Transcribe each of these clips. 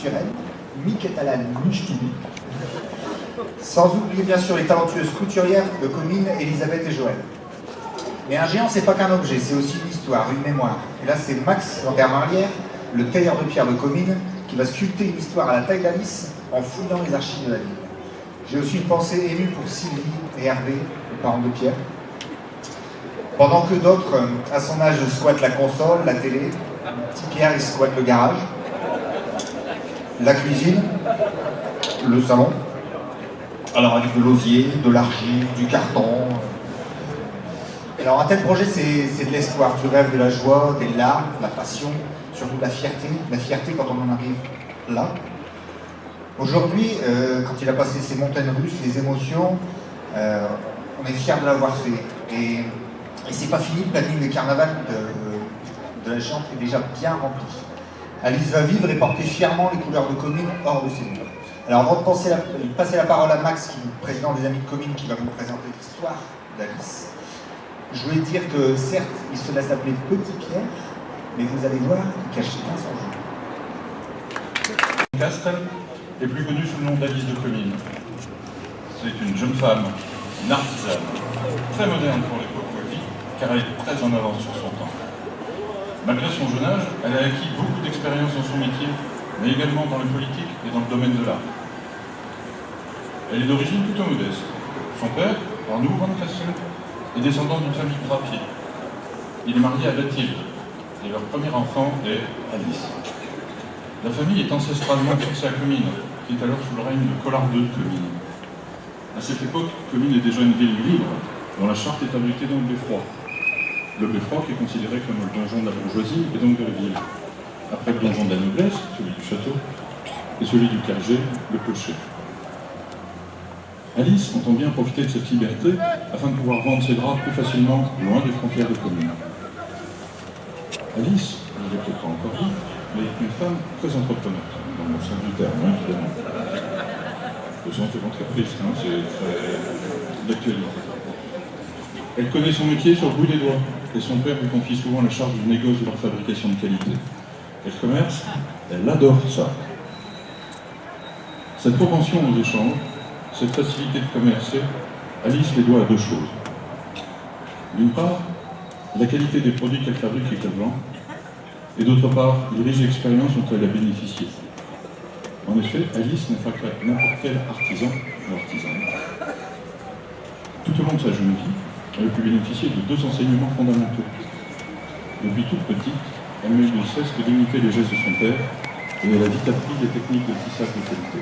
culturelle, mi-catalane, mi-ch'toumi. Sans oublier bien sûr les talentueuses couturières de Comines, Elisabeth et Joël. Mais un géant, c'est pas qu'un objet, c'est aussi une histoire, une mémoire. Et là, c'est Max Lambert-Marlière, le tailleur de pierre de Comines, qui va sculpter une histoire à la taille d'Alice en fouillant les archives de la ville. J'ai aussi une pensée émue pour Sylvie et Hervé, les parents de Pierre. Pendant que d'autres, à son âge, squattent la console, la télé, petit Pierre, il squatte le garage, la cuisine, le salon. Alors avec de l'osier, de l'argile, du carton. Alors un tel projet, c'est de l'espoir, du rêve, de la joie, des larmes, de la passion, surtout de la fierté quand on en arrive là. Aujourd'hui, quand il a passé ces montagnes russes, les émotions, on est fiers de l'avoir fait. Et c'est pas fini, le planning des carnavals de la Géante est déjà bien rempli. Alice va vivre et porter fièrement les couleurs de Comines hors de ses murs. Alors avant de passer la parole à Max, qui est le président des Amis de Comines, qui va vous présenter l'histoire d'Alice, je voulais dire que certes, il se laisse appeler Petit Pierre, mais vous allez voir, il cache bien son jeu. Castel est plus connue sous le nom d'Alice de Comines. C'est une jeune femme, une artisane, très moderne pour l'époque où elle vit, car elle est très en avance sur son temps. Malgré son jeune âge, elle a acquis beaucoup d'expérience dans son métier, mais également dans le politique et dans le domaine de l'art. Elle est d'origine plutôt modeste. Son père, Arnoux van Kessel, est descendant d'une famille drapier. Il est marié à Bathilde, et leur premier enfant est Alice. La famille est ancestralement fixée à Comines, qui est alors sous le règne de Collard II de Comines. À cette époque, Comines est déjà une ville libre, dont la charte est abritée dans le beffroi. Le beffroi qui est considéré comme le donjon de la bourgeoisie et donc de la ville. Après le donjon de la noblesse, celui du château, et celui du clergé, le clocher. Alice entend bien profiter de cette liberté afin de pouvoir vendre ses draps plus facilement loin des frontières de Comines. Alice, je ne l'ai peut-être pas encore dit, mais une femme très entreprenante, dans le sens du terme, évidemment. Le sens de l'entreprise, c'est très d'actualité. Elle connaît son métier sur le bout des doigts, et son père lui confie souvent la charge du négoce de leur fabrication de qualité. Elle commerce, elle adore ça. Cette propension aux échanges, cette facilité de commercer, Alice les doit à deux choses. D'une part, la qualité des produits qu'elle fabrique et qu'elle vend, et d'autre part, les riches expériences dont elle a bénéficié. En effet, Alice n'est pas n'importe quel artisan ou artisane. Tout au long de sa jeune vie, elle a pu bénéficier de deux enseignements fondamentaux. Depuis toute petite, elle n'a eu de cesse que d'imiter les gestes de son père, et elle a vite appris les techniques de tissage de qualité.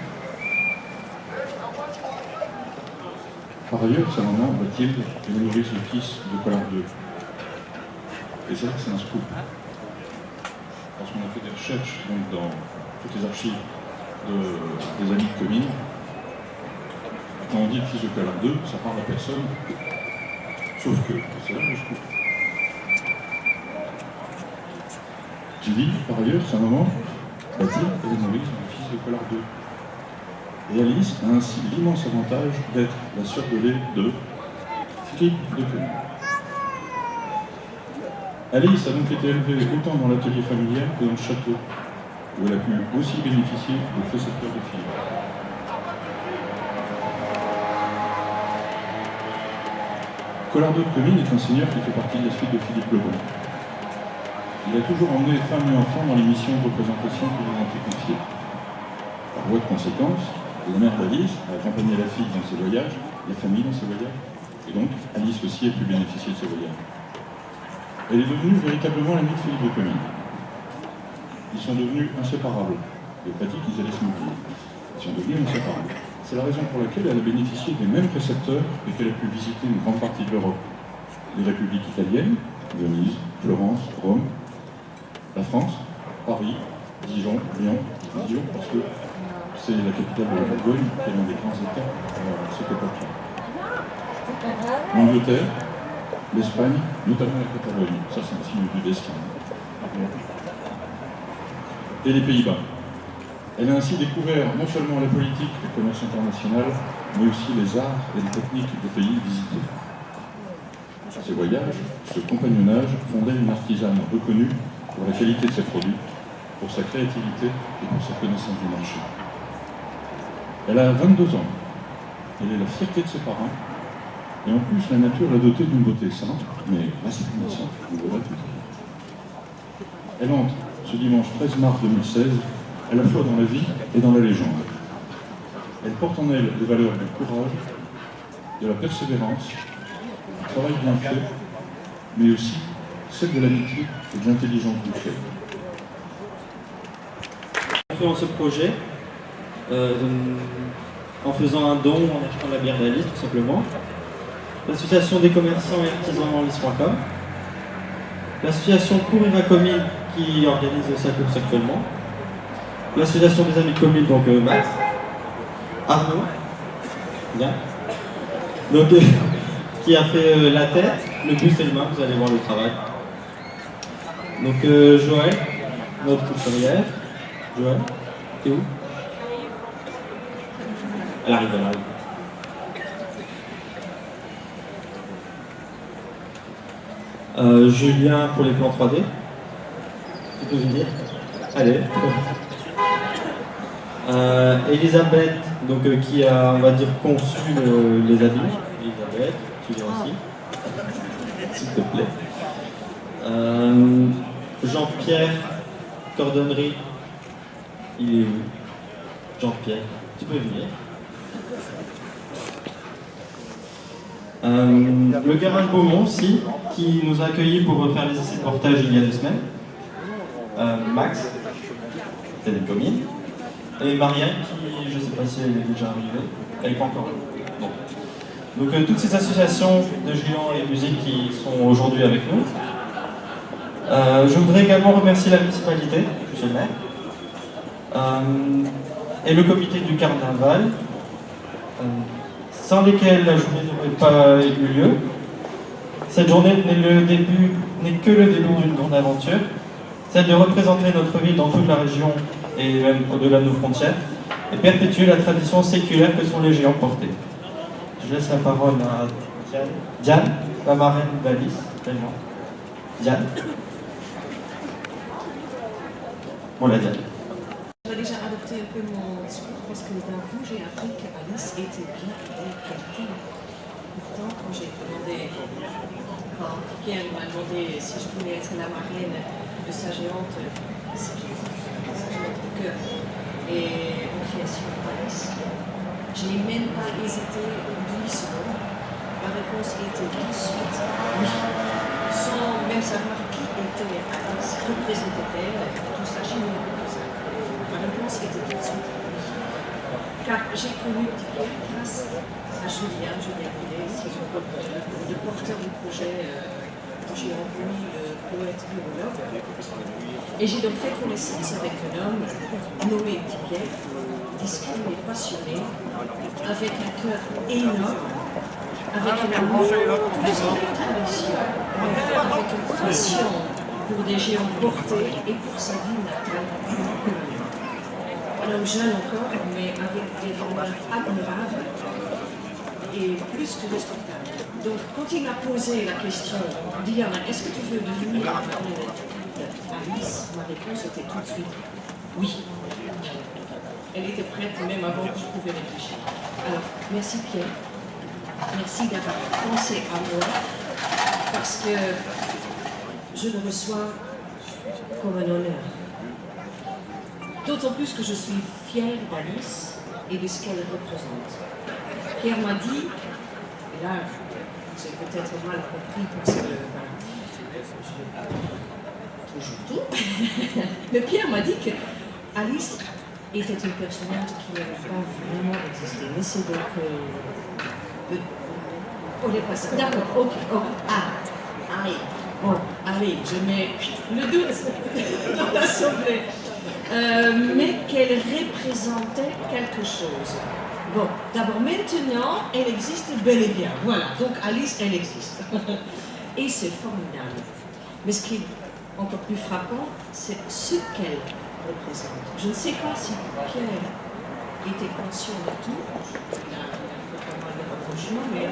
Par ailleurs, sa maman, Bathilde, est nourrice le fils de Collard II. Et ça, c'est un scoop. Parce qu'on a fait des recherches donc, dans toutes les archives des Amis de Comines. Quand on dit le fils de Collard II, ça parle à personne. Sauf que, c'est là le scoop. Tu dis, par ailleurs, sa maman, Bathilde, est nourrice du fils de Collard II. Et Alice a ainsi l'immense avantage d'être la sœur de lait de Philippe de Comines. Alice a donc été élevée autant dans l'atelier familial que dans le château, où elle a pu aussi bénéficier de précepteurs de filles. Collard II de Comines est un seigneur qui fait partie de la suite de Philippe le Bon. Il a toujours emmené femmes et enfants dans les missions de représentation qui lui ont été confiées. Par voie de conséquence, la mère d'Alice a accompagné la fille dans ses voyages, la famille dans ses voyages, et donc Alice aussi a pu bénéficier de ses voyages. Elle est devenue véritablement l'amie de Philippe de Comines. Ils sont devenus inséparables. Il n'est pas dit qu'ils allaient se marier. Ils sont devenus inséparables. C'est la raison pour laquelle elle a bénéficié des mêmes précepteurs et qu'elle a pu visiter une grande partie de l'Europe. Les républiques italiennes, Venise, Florence, Rome, la France, Paris, Dijon, Lyon, parce que c'est la capitale de la Bourgogne, qui est l'un des grands États à cette époque-là. L'Angleterre, l'Espagne, notamment la Catalogne, ça c'est un signe du destin. Et les Pays-Bas. Elle a ainsi découvert non seulement la politique et le commerce international, mais aussi les arts et les techniques des pays visités. Ces voyages, ce compagnonnage, fondait une artisane reconnue pour la qualité de ses produits pour sa créativité et pour sa connaissance du marché. Elle a 22 ans. Elle est la fierté de ses parents. Et en plus, la nature l'a dotée d'une beauté simple, mais resplendissante, vous verrez tout à l'heure. Elle entre ce dimanche 13 mars 2016, à la fois dans la vie et dans la légende. Elle porte en elle les valeurs du courage, de la persévérance, du travail bien fait, mais aussi celle de l'amitié et de l'intelligence du fait. Dans ce projet, en faisant un don, en achetant la bière d'Alice tout simplement, l'association des commerçants et artisans Alice.com, l'association Courir à Comines qui organise sa course actuellement, l'association des amis de Comines, donc Max, Arnaud, bien, donc, qui a fait la tête, le buste et le main, vous allez voir le travail. Donc Joël, notre couturière. Joël, t'es où? Elle arrive, elle arrive. Julien pour les plans 3D. Tu peux venir? Allez. Elisabeth, donc, qui a, on va dire, conçu les habits. Elisabeth, tu viens aussi. S'il te plaît. Jean-Pierre, cordonnerie. Il est où? Jean-Pierre, tu peux venir. Le garage Beaumont aussi, qui nous a accueillis pour faire les essais de portage il y a 2 semaines. Max, c'est des communes. Et Marianne, qui, je ne sais pas si elle est déjà arrivée, elle n'est pas encore là. Bon. Donc toutes ces associations de géants et musique qui sont aujourd'hui avec nous. Je voudrais également remercier la municipalité, monsieur le maire, et le comité du carnaval, sans lesquels la journée n'aurait pas eu lieu. Cette journée n'est que le début d'une grande aventure, celle de représenter notre ville dans toute la région et même au-delà de nos frontières, et perpétuer la tradition séculaire que sont les géants portés. Je laisse la parole à Diane, la marraine d'Alice, vraiment. Diane. Voilà, Diane. J'avais déjà adopté un peu mon discours parce que d'un coup j'ai appris qu'Alice était bien interprétée. Pourtant, quand j'ai demandé, quand Pierre m'a demandé si je voulais être la marraine de sa géante de cœur et en création d'Alice, je n'ai même pas hésité 10 secondes. Ma réponse était tout de suite oui, sans même savoir qui était Alice, représentait-elle, tout ça, j'ai mis tout ça. Ma réponse était tout de suite oui. Car j'ai connu Pierre grâce à Julien Goulet, si je peux le porteur du projet que j'ai envoyé, le poète biologue. Et j'ai donc fait connaissance avec un homme nommé Pierre, discret et passionné, avec un cœur énorme, avec un amour plus qu'une tradition, avec une passion pour des géants portés et pour sa vie natale. Un homme jeune encore, mais avec des valeurs admirables et plus que respectables. Donc, quand il m'a posé la question, Diana, est-ce que tu veux devenir la marraine d'Alice? Ma réponse était tout de suite oui. Elle était prête même avant que je pouvais réfléchir. Alors, merci Pierre. Merci d'avoir pensé à moi, parce que je le reçois comme un honneur. D'autant plus que je suis fière d'Alice et de ce qu'elle représente. Pierre m'a dit, et là, j'ai peut-être mal compris parce que toujours tout, mais Pierre m'a dit que Alice était un personnage qui n'avait pas vraiment existé. Mais c'est donc... on est passé. D'accord, ok, allez, bon, allez, je mets le doute dans l'assemblée. Mais qu'elle représentait quelque chose. Bon, d'abord, maintenant, elle existe bel et bien. Voilà, donc Alice, elle existe. Et c'est formidable. Mais ce qui est encore plus frappant, c'est ce qu'elle représente. Je ne sais pas si Pierre était conscient de tout. Il a fait pas mal de rapprochements, mais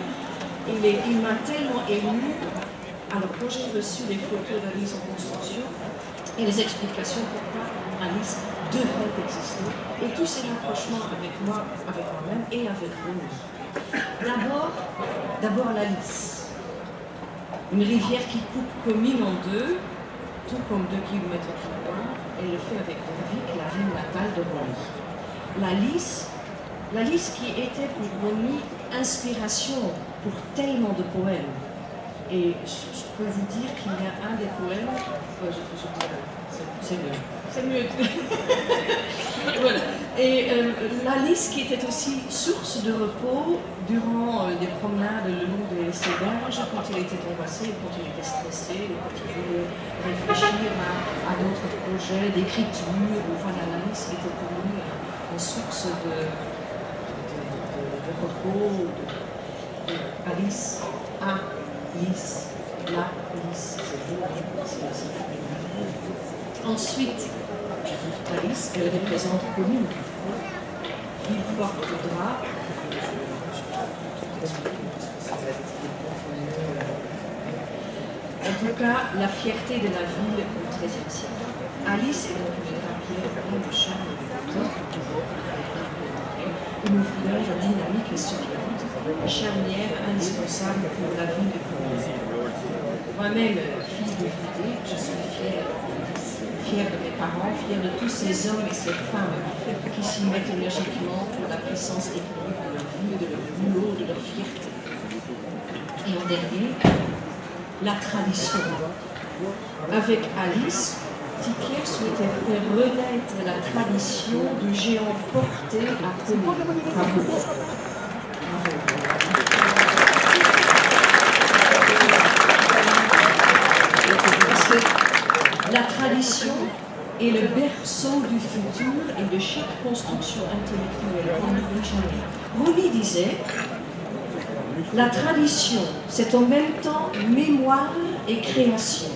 il m'a tellement ému. Alors, quand j'ai reçu les photos d'Alice en construction et les explications pourquoi Alice devrait exister. Et tous ces rapprochements avec moi-même et avec Ronnie. D'abord la Lys. Une rivière qui coupe Comines en deux, tout comme 2 kilomètres plus loin, et le fait avec Ronvic, la ville natale de Ronnie. La Lys qui était pour Ronnie inspiration pour tellement de poèmes. Et je peux vous dire qu'il y a un des poèmes, c'est mieux. Voilà. Et la Lys qui était aussi source de repos durant des promenades le long de ses berges, quand il était angoissé, quand il était stressé, quand il voulait réfléchir à d'autres projets d'écriture. Voilà, la Lys était pour lui une source de repos. Alice, Lys, la Lys, c'est ensuite, Alice, elle représente Comines. Ville forte de drap. En tout cas, la fierté de la ville au XIIIe siècle. Alice est donc une rapière pleine de charme et de beauté, une ouvrière dynamique et souriante, charnière indispensable pour la vie de Comines. Moi-même, fille d'ouvrier, je suis fière de mes parents, fière de tous ces hommes et ces femmes qui s'y mettent énergiquement pour la puissance économique de leur vie, de leur boulot, de leur fierté. Et en dernier, la tradition. Avec Alice, Thiers souhaitait faire renaître la tradition du géant porté à Comines. Bravo. Parce que la tradition est le berceau du futur et de chaque construction intellectuelle qu'on n'oublie jamais. Ronnie disait, la tradition, c'est en même temps mémoire et création.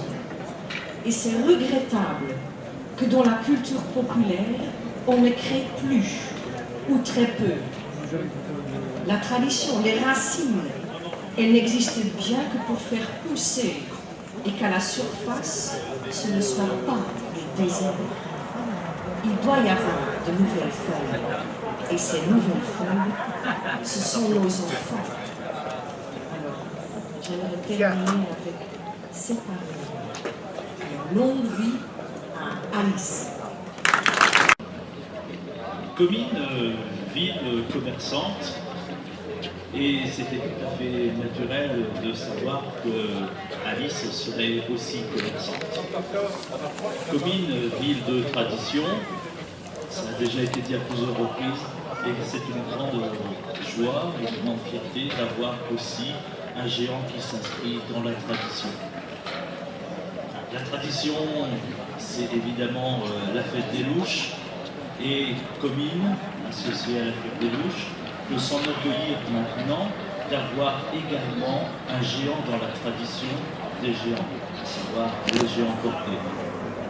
Et c'est regrettable que dans la culture populaire, on ne crée plus ou très peu. La tradition, les racines, elles n'existent bien que pour faire pousser et qu'à la surface, ce ne soit pas le désert. Il doit y avoir de nouvelles feuilles. Et ces nouvelles feuilles, ce sont nos enfants. Alors, j'aimerais terminer avec ces paroles. Longue vie à Alice. Comines, ville commerçante, et c'était tout à fait naturel de savoir que Alice serait aussi commerçante. Comines, ville de tradition, ça a déjà été dit à plusieurs reprises, et c'est une grande joie et une grande fierté d'avoir aussi un géant qui s'inscrit dans la tradition. La tradition, c'est évidemment la fête des louches, et Comines, associée à la fête des louches, peut s'enorgueillir maintenant d'avoir également un géant dans la tradition des géants, à savoir les géants portés,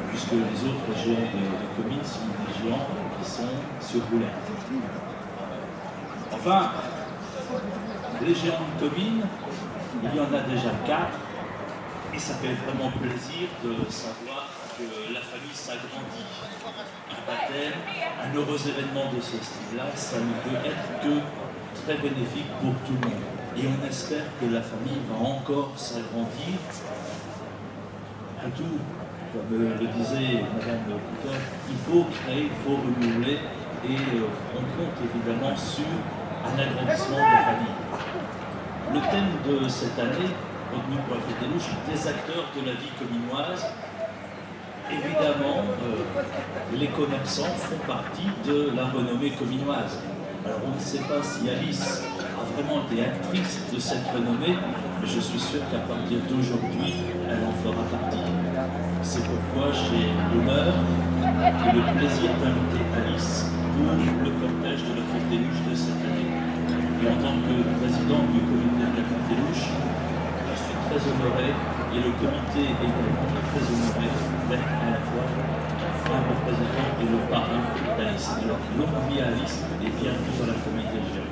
puisque les autres géants de Comines sont des géants qui sont sur roulettes. Enfin, les géants de Comines, il y en a déjà 4. Et ça fait vraiment plaisir de savoir que la famille s'agrandit. Un baptême, un heureux événement de ce style-là, ça ne peut être que très bénéfique pour tout le monde. Et on espère que la famille va encore s'agrandir. À tout, comme le disait Madame Couteur, il faut créer, il faut renouveler, et on compte évidemment sur un agrandissement de la famille. Le thème de cette année, retenu pour la fête des louches, des acteurs de la vie cominoise. Évidemment, les commerçants font partie de la renommée cominoise. Alors on ne sait pas si Alice a vraiment été actrice de cette renommée, mais je suis sûr qu'à partir d'aujourd'hui, elle en fera partie. C'est pourquoi j'ai l'honneur et le plaisir d'inviter Alice pour le cortège de la fête des louches de cette année. Et en tant que président du comité de la fête des louches, très honoré, et le comité également très honoré d'être à la fois un représentant et le parrain d'Alice. Alors, longue vie à Alice et bienvenue dans la famille des géants.